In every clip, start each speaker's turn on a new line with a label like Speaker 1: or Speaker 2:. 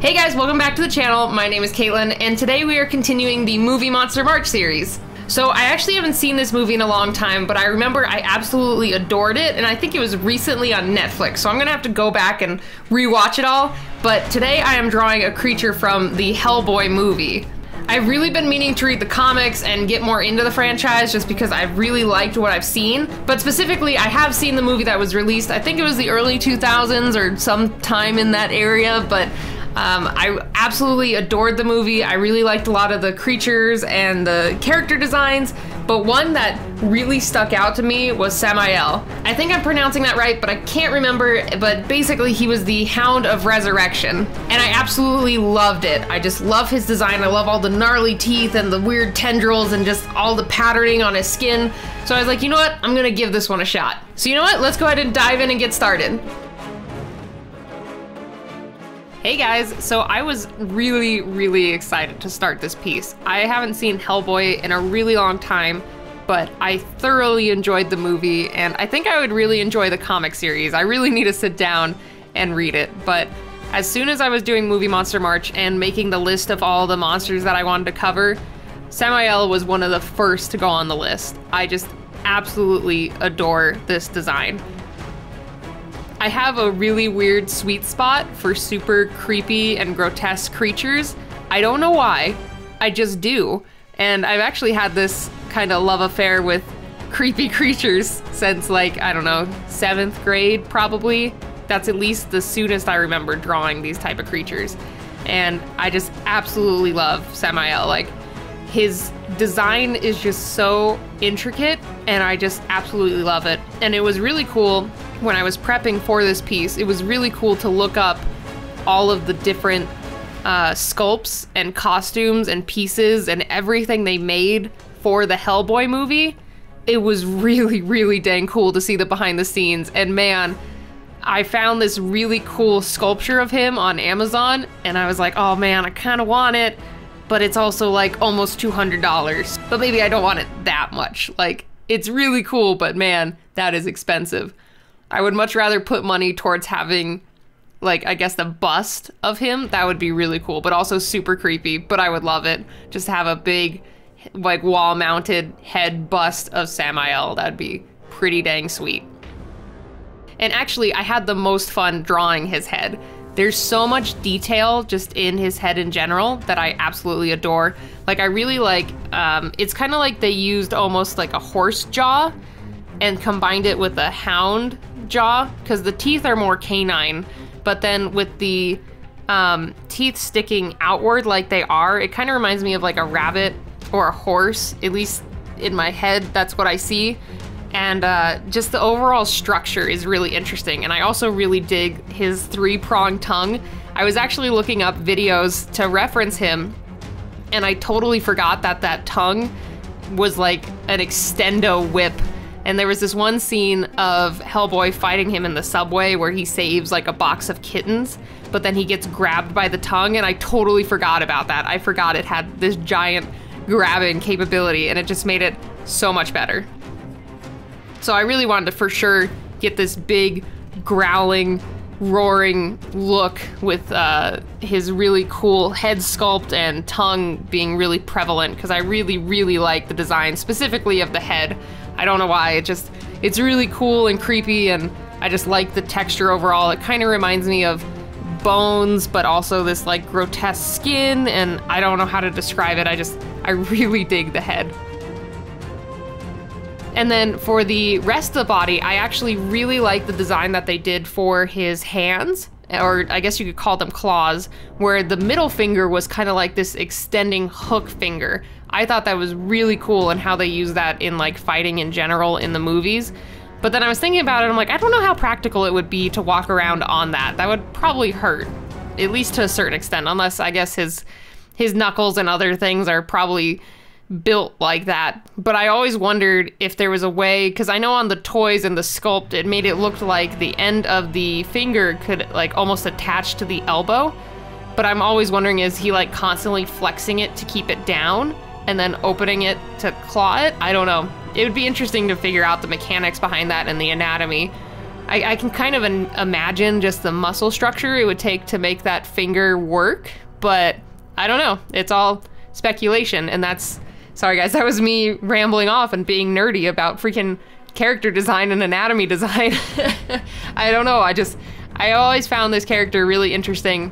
Speaker 1: Hey guys, welcome back to the channel. My name is Katelyn, and today we are continuing the Movie Monster March series. So I actually haven't seen this movie in a long time, but I remember I absolutely adored it, and I think it was recently on Netflix, so I'm gonna have to go back and rewatch it all. But today I am drawing a creature from the Hellboy movie. I've really been meaning to read the comics and get more into the franchise just because I've really liked what I've seen. But specifically, I have seen the movie that was released, I think it was the early 2000s or sometime in that area, but I absolutely adored the movie. I really liked a lot of the creatures and the character designs, but one that really stuck out to me was Sammael. I think I'm pronouncing that right, but I can't remember, but basically he was the Hound of Resurrection, and I absolutely loved it. I just love his design. I love all the gnarly teeth and the weird tendrils and just all the patterning on his skin. So I was like, you know what? I'm gonna give this one a shot. So you know what? Let's go ahead and dive in and get started. Hey guys, so I was really excited to start this piece. I haven't seen Hellboy in a really long time, but I thoroughly enjoyed the movie, and I think I would really enjoy the comic series. I really need to sit down and read it, but as soon as I was doing Movie Monster March and making the list of all the monsters that I wanted to cover, Sammael was one of the first to go on the list. I just absolutely adore this design. I have a really weird sweet spot for super creepy and grotesque creatures. I don't know why, I just do. And I've actually had this kind of love affair with creepy creatures since, like, I don't know, 7th grade probably. That's at least the soonest I remember drawing these type of creatures. And I just absolutely love Sammael. Like, his design is just so intricate, and I just absolutely love it. And it was really cool when I was prepping for this piece. It was really cool to look up all of the different sculpts and costumes and pieces and everything they made for the Hellboy movie. It was really dang cool to see the behind the scenes. And man, I found this really cool sculpture of him on Amazon, and I was like, oh man, I kind of want it, but it's also like almost $200. But maybe I don't want it that much. Like, it's really cool, but man, that is expensive. I would much rather put money towards having, like, I guess the bust of him. That would be really cool, but also super creepy, but I would love it. Just have a big, like, wall-mounted head bust of Sammael. That'd be pretty dang sweet. And actually, I had the most fun drawing his head. There's so much detail just in his head in general that I absolutely adore. Like, I really like, it's kind of like they used almost like a horse jaw and combined it with a hound jaw, because the teeth are more canine, but then with the teeth sticking outward like they are, it kind of reminds me of like a rabbit or a horse. At least in my head, that's what I see. And just the overall structure is really interesting. And I also really dig his 3-pronged tongue. I was actually looking up videos to reference him, and I totally forgot that that tongue was like an extendo whip. And there was this one scene of Hellboy fighting him in the subway where he saves like a box of kittens, but then he gets grabbed by the tongue, and I totally forgot about that. I forgot it had this giant grabbing capability, and it just made it so much better. So I really wanted to for sure get this big, growling, roaring look with his really cool head sculpt and tongue being really prevalent, because I really like the design, specifically of the head. I don't know why, it's really cool and creepy, and I just like the texture overall. It kind of reminds me of bones, but also this like grotesque skin, and I don't know how to describe it. I really dig the head. And then for the rest of the body, I actually really like the design that they did for his hands, or I guess you could call them claws, where the middle finger was kind of like this extending hook finger. I thought that was really cool, and how they use that in like fighting in general in the movies. But then I was thinking about it, I'm like, I don't know how practical it would be to walk around on that. That would probably hurt, at least to a certain extent, unless I guess his knuckles and other things are probably built like that. But I always wondered if there was a way, because I know on the toys and the sculpt, it made it look like the end of the finger could like almost attach to the elbow. But I'm always wondering, is he like constantly flexing it to keep it down and then opening it to claw it? I don't know. It would be interesting to figure out the mechanics behind that and the anatomy. I can kind of imagine just the muscle structure it would take to make that finger work, but I don't know. It's all speculation, and that's... Sorry guys, that was me rambling off and being nerdy about freaking character design and anatomy design. I don't know, I always found this character really interesting,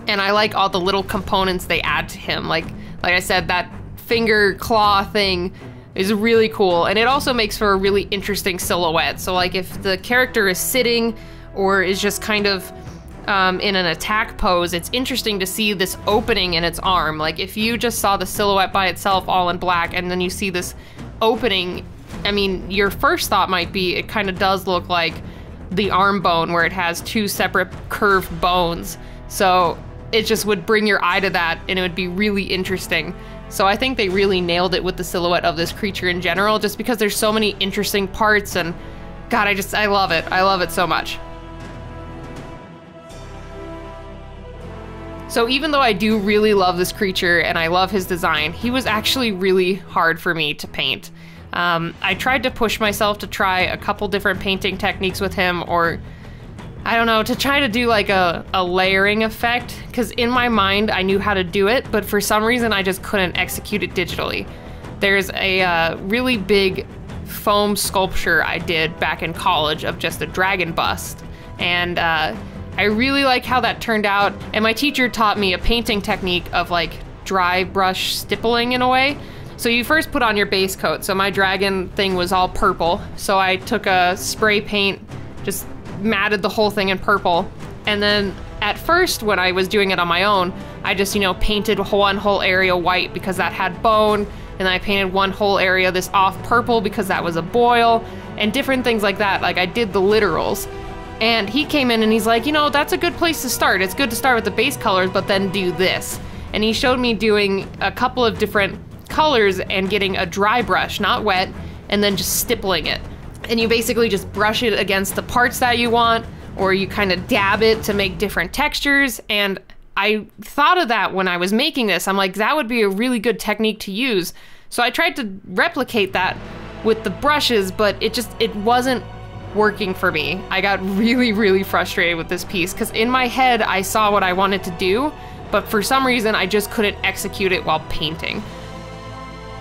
Speaker 1: and I like all the little components they add to him. Like I said, that finger claw thing is really cool, and it also makes for a really interesting silhouette. So like if the character is sitting or is just kind of in an attack pose, it's interesting to see this opening in its arm. Like if you just saw the silhouette by itself all in black and then you see this opening, I mean, your first thought might be it kind of does look like the arm bone where it has two separate curved bones. So it just would bring your eye to that, and it would be really interesting. So I think they really nailed it with the silhouette of this creature in general, just because there's so many interesting parts, and God, I love it. I love it so much. So even though I do really love this creature and I love his design, he was actually really hard for me to paint. I tried to push myself to try a couple different painting techniques with him, or I don't know, to try to do like a layering effect, because in my mind I knew how to do it, but for some reason I just couldn't execute it digitally. There's a really big foam sculpture I did back in college of just a dragon bust, and I really like how that turned out, and my teacher taught me a painting technique of like dry brush stippling in a way. So you first put on your base coat. So my dragon thing was all purple, so I took a spray paint, just matted the whole thing in purple, and then at first when I was doing it on my own, I just, you know, painted one whole area white because that had bone, and I painted one whole area this off purple because that was a boil, and different things like that. Like I did the literals. And he came in and he's like, you know, that's a good place to start. It's good to start with the base colors, but then do this. And he showed me doing a couple of different colors and getting a dry brush, not wet, and then just stippling it. And you basically just brush it against the parts that you want, or you kind of dab it to make different textures. And I thought of that when I was making this. I'm like, that would be a really good technique to use. So I tried to replicate that with the brushes, but it wasn't working for me. I got really, really frustrated with this piece because in my head I saw what I wanted to do, but for some reason I just couldn't execute it while painting.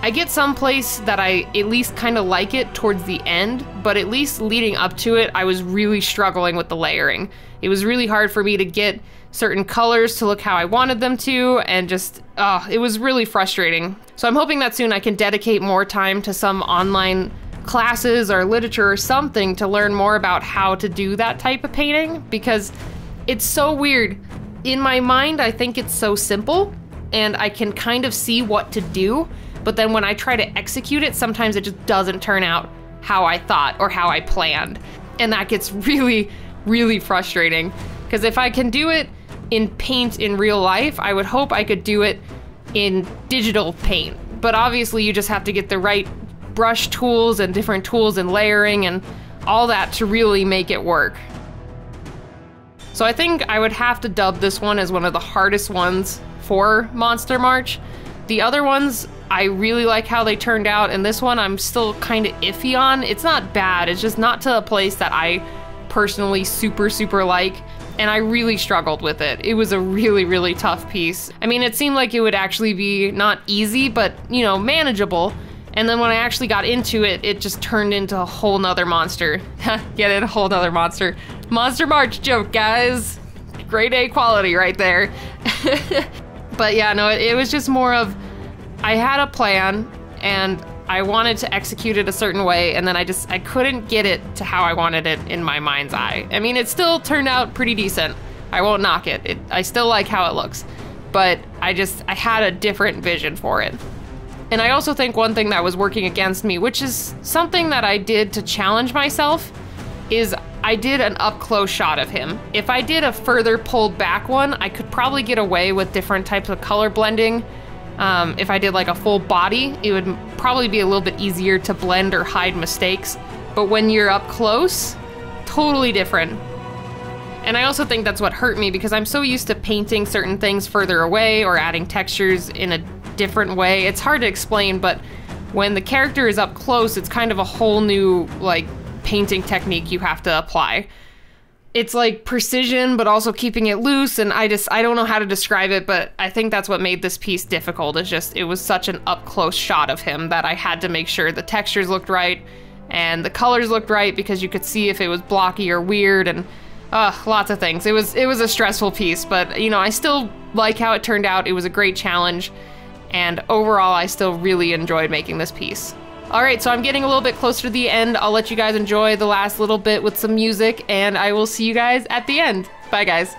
Speaker 1: I get someplace that I at least kind of like it towards the end, but at least leading up to it, I was really struggling with the layering. It was really hard for me to get certain colors to look how I wanted them to, and just, it was really frustrating. So I'm hoping that soon I can dedicate more time to some online classes or literature or something to learn more about how to do that type of painting, because it's so weird. In my mind, I think it's so simple and I can kind of see what to do, but then when I try to execute it, sometimes it just doesn't turn out how I thought or how I planned. And that gets really, really frustrating, because if I can do it in paint in real life, I would hope I could do it in digital paint. But obviously you just have to get the right brush tools and different tools and layering and all that to really make it work. So I think I would have to dub this one as one of the hardest ones for Monster March. The other ones, I really like how they turned out, and this one I'm still kind of iffy on. It's not bad, it's just not to a place that I personally super like, and I really struggled with it. It was a really, really tough piece. I mean, it seemed like it would actually be not easy, but, you know, manageable. And then when I actually got into it, it just turned into a whole nother monster. Get it? A whole nother monster. Monster March joke, guys. Grade A quality right there. But yeah, no, it was just more of, I had a plan and I wanted to execute it a certain way, and then I couldn't get it to how I wanted it in my mind's eye. I mean, it still turned out pretty decent. I won't knock it. I still like how it looks, but I had a different vision for it. And I also think one thing that was working against me, which is something that I did to challenge myself, is I did an up-close shot of him. If I did a further pulled back one, I could probably get away with different types of color blending. If I did like a full body, it would probably be a little bit easier to blend or hide mistakes. But when you're up close, totally different. And I also think that's what hurt me, because I'm so used to painting certain things further away or adding textures in a different way. It's hard to explain, but when the character is up close, it's kind of a whole new like painting technique you have to apply. It's like precision, but also keeping it loose, and I don't know how to describe it, but I think that's what made this piece difficult. It's just, it was such an up-close shot of him that I had to make sure the textures looked right, and the colors looked right, because you could see if it was blocky or weird, and lots of things. It was a stressful piece, but you know, I still like how it turned out. It was a great challenge, and overall, I still really enjoyed making this piece. All right, so I'm getting a little bit closer to the end. I'll let you guys enjoy the last little bit with some music, and I will see you guys at the end. Bye, guys.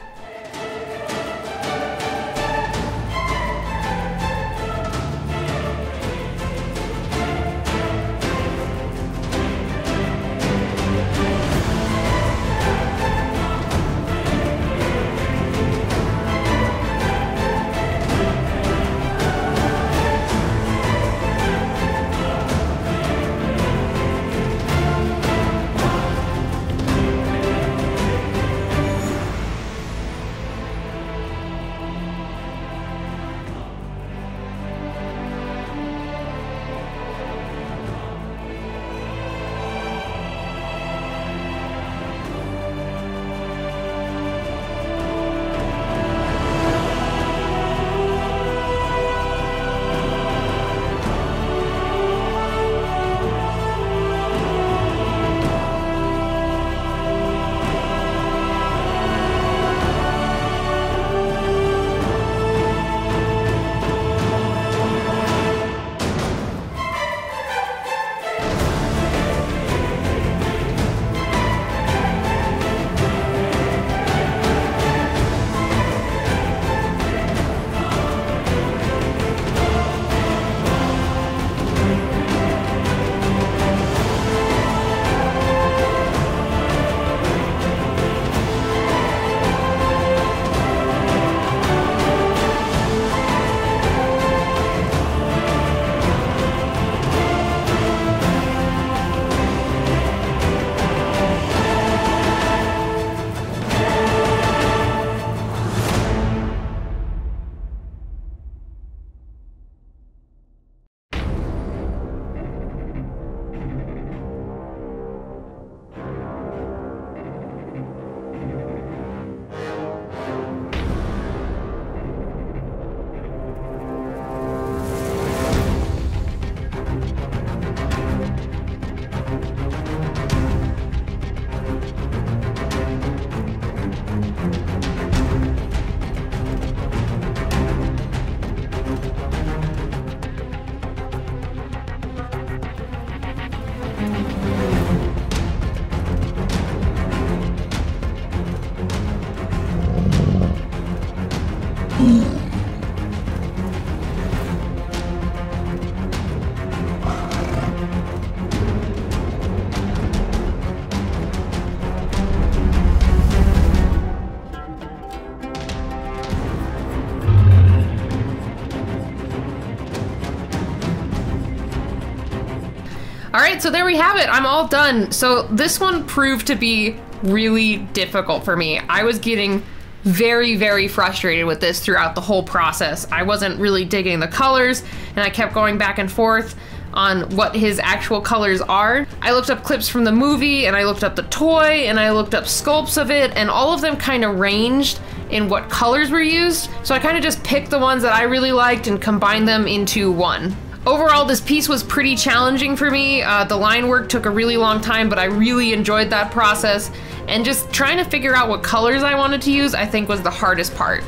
Speaker 1: All right, so there we have it. I'm all done. So this one proved to be really difficult for me. I was getting very, very frustrated with this throughout the whole process. I wasn't really digging the colors, and I kept going back and forth on what his actual colors are. I looked up clips from the movie, and I looked up the toy, and I looked up sculpts of it, and all of them kind of ranged in what colors were used. So I kind of just picked the ones that I really liked and combined them into one. Overall, this piece was pretty challenging for me. The line work took a really long time, but I really enjoyed that process. And just trying to figure out what colors I wanted to use, I think was the hardest part.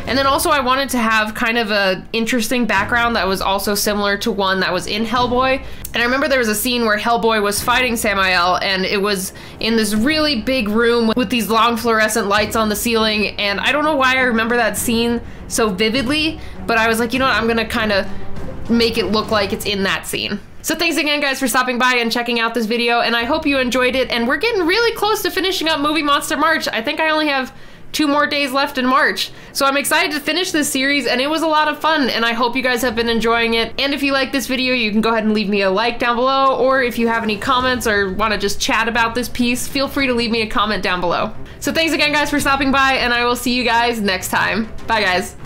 Speaker 1: And then also I wanted to have kind of an interesting background that was also similar to one that was in Hellboy. And I remember there was a scene where Hellboy was fighting Sammael, and it was in this really big room with these long fluorescent lights on the ceiling. And I don't know why I remember that scene so vividly, but I was like, you know what, I'm gonna kind of make it look like it's in that scene. So thanks again, guys, for stopping by and checking out this video, and I hope you enjoyed it. And we're getting really close to finishing up Movie Monster March. I think I only have 2 more days left in March. So I'm excited to finish this series, and it was a lot of fun, and I hope you guys have been enjoying it. And if you like this video, you can go ahead and leave me a like down below, or if you have any comments or want to just chat about this piece, feel free to leave me a comment down below. So thanks again, guys, for stopping by, and I will see you guys next time. Bye, guys.